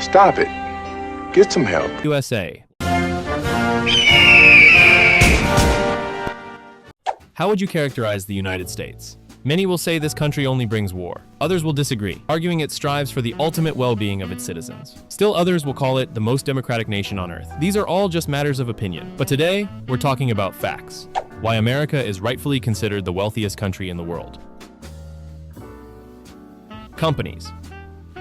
Stop it. Get some help. USA. How would you characterize the United States? Many will say this country only brings war. Others will disagree, arguing it strives for the ultimate well-being of its citizens. Still others will call it the most democratic nation on earth. These are all just matters of opinion. But today, we're talking about facts. Why America is rightfully considered the wealthiest country in the world. Companies.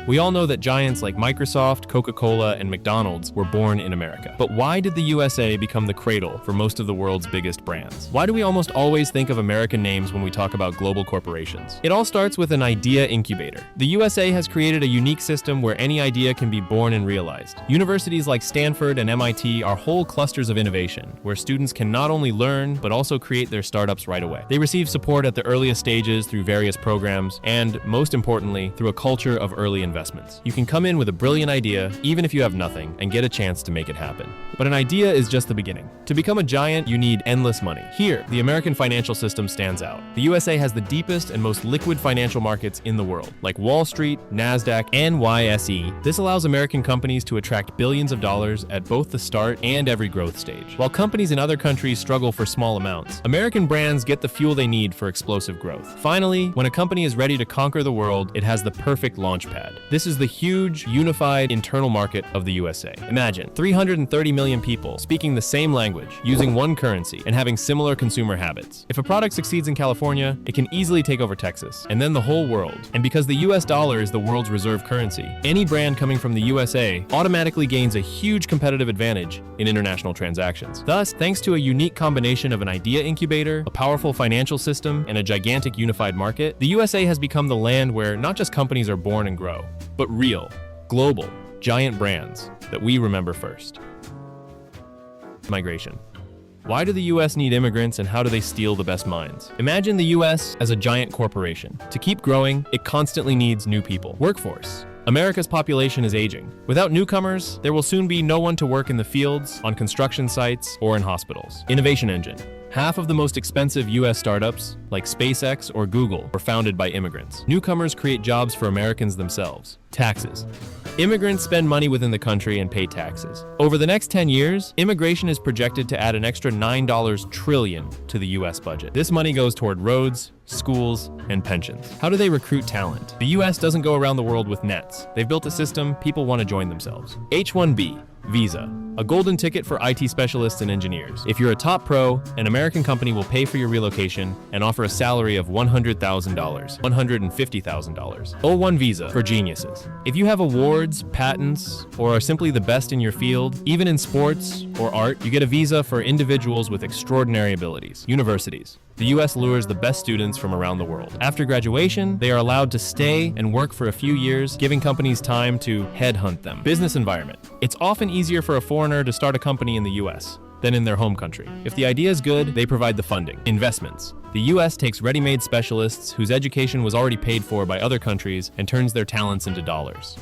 We all know that giants like Microsoft, Coca-Cola, and McDonald's were born in America. But why did the USA become the cradle for most of the world's biggest brands? Why do we almost always think of American names when we talk about global corporations? It all starts with an idea incubator. The USA has created a unique system where any idea can be born and realized. Universities like Stanford and MIT are whole clusters of innovation, where students can not only learn, but also create their startups right away. They receive support at the earliest stages through various programs, and most importantly, through a culture of early investments. You can come in with a brilliant idea, even if you have nothing, and get a chance to make it happen. But an idea is just the beginning. To become a giant, you need endless money. Here, the American financial system stands out. The USA has the deepest and most liquid financial markets in the world, like Wall Street, NASDAQ, NYSE. This allows American companies to attract billions of dollars at both the start and every growth stage. While companies in other countries struggle for small amounts, American brands get the fuel they need for explosive growth. Finally, when a company is ready to conquer the world, it has the perfect launch pad. This is the huge, unified internal market of the USA. Imagine 330 million people speaking the same language, using one currency, and having similar consumer habits. If a product succeeds in California, it can easily take over Texas, and then the whole world. And because the US dollar is the world's reserve currency, any brand coming from the USA automatically gains a huge competitive advantage in international transactions. Thus, thanks to a unique combination of an idea incubator, a powerful financial system, and a gigantic unified market, the USA has become the land where not just companies are born and grow, but real, global, giant brands that we remember first. Migration. Why do the US need immigrants, and how do they steal the best minds? Imagine the US as a giant corporation. To keep growing, it constantly needs new people. Workforce. America's population is aging. Without newcomers, there will soon be no one to work in the fields, on construction sites, or in hospitals. Innovation engine. Half of the most expensive US startups, like SpaceX or Google, were founded by immigrants. Newcomers create jobs for Americans themselves. Taxes. Immigrants spend money within the country and pay taxes. Over the next 10 years, immigration is projected to add an extra $9 trillion to the US budget. This money goes toward roads, schools, and pensions. How do they recruit talent? The US doesn't go around the world with nets. They've built a system people want to join themselves. H-1B, visa. A golden ticket for IT specialists and engineers. If you're a top pro, an American company will pay for your relocation and offer a salary of $100,000, $150,000. O-1 visa for geniuses. If you have awards, patents, or are simply the best in your field, even in sports or art, you get a visa for individuals with extraordinary abilities. Universities. The US lures the best students from around the world. After graduation, they are allowed to stay and work for a few years, giving companies time to headhunt them. Business environment. It's often easier for a foreigner to start a company in the US than in their home country. If the idea is good, they provide the funding. Investments. The US takes ready-made specialists whose education was already paid for by other countries and turns their talents into dollars.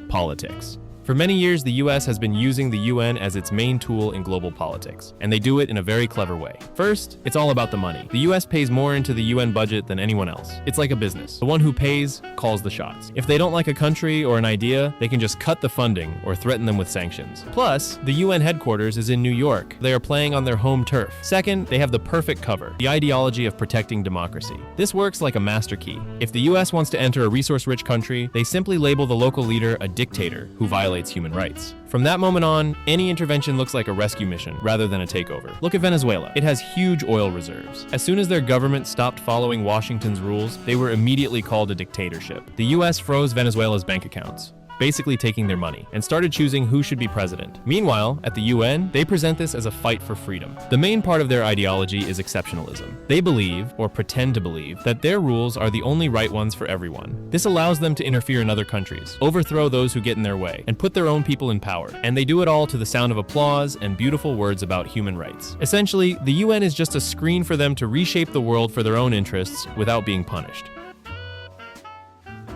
Politics. For many years, the US has been using the UN as its main tool in global politics, and they do it in a very clever way. First, it's all about the money. The US pays more into the UN budget than anyone else. It's like a business. The one who pays calls the shots. If they don't like a country or an idea, they can just cut the funding or threaten them with sanctions. Plus, the UN headquarters is in New York. They are playing on their home turf. Second, they have the perfect cover, the ideology of protecting democracy. This works like a master key. If the US wants to enter a resource-rich country, they simply label the local leader a dictator who violates human rights. From that moment on, any intervention looks like a rescue mission rather than a takeover. Look at Venezuela. It has huge oil reserves. As soon as their government stopped following Washington's rules, they were immediately called a dictatorship. The US froze Venezuela's bank accounts, basically taking their money, and started choosing who should be president. Meanwhile, at the UN, they present this as a fight for freedom. The main part of their ideology is exceptionalism. They believe, or pretend to believe, that their rules are the only right ones for everyone. This allows them to interfere in other countries, overthrow those who get in their way, and put their own people in power. And they do it all to the sound of applause and beautiful words about human rights. Essentially, the UN is just a screen for them to reshape the world for their own interests without being punished.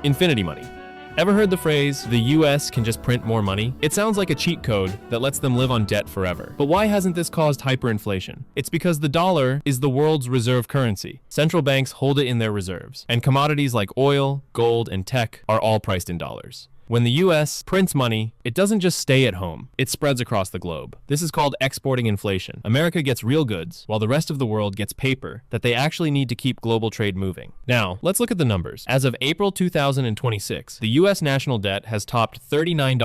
Infinity money. Ever heard the phrase, the US can just print more money? It sounds like a cheat code that lets them live on debt forever. But why hasn't this caused hyperinflation? It's because the dollar is the world's reserve currency. Central banks hold it in their reserves, and commodities like oil, gold, and tech are all priced in dollars. When the US prints money, it doesn't just stay at home, it spreads across the globe. This is called exporting inflation. America gets real goods, while the rest of the world gets paper that they actually need to keep global trade moving. Now, let's look at the numbers. As of April 2026, the US national debt has topped $39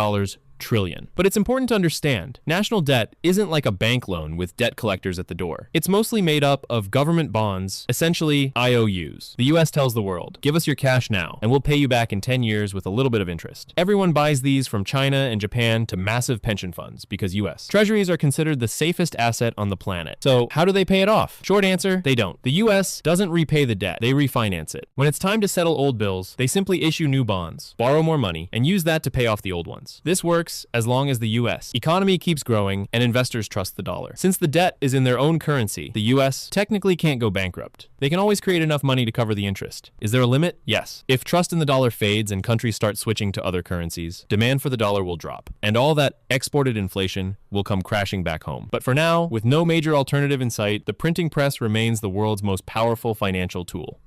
trillion. But it's important to understand, national debt isn't like a bank loan with debt collectors at the door. It's mostly made up of government bonds, essentially IOUs. The US tells the world, give us your cash now, and we'll pay you back in 10 years with a little bit of interest. Everyone buys these from China and Japan to massive pension funds because US treasuries are considered the safest asset on the planet. So how do they pay it off? Short answer, they don't. The US doesn't repay the debt, they refinance it. When it's time to settle old bills, they simply issue new bonds, borrow more money, and use that to pay off the old ones. This works as long as the US economy keeps growing and investors trust the dollar. Since the debt is in their own currency, the US technically can't go bankrupt. They can always create enough money to cover the interest. Is there a limit? Yes. If trust in the dollar fades and countries start switching to other currencies, demand for the dollar will drop, and all that exported inflation will come crashing back home. But for now, with no major alternative in sight, the printing press remains the world's most powerful financial tool.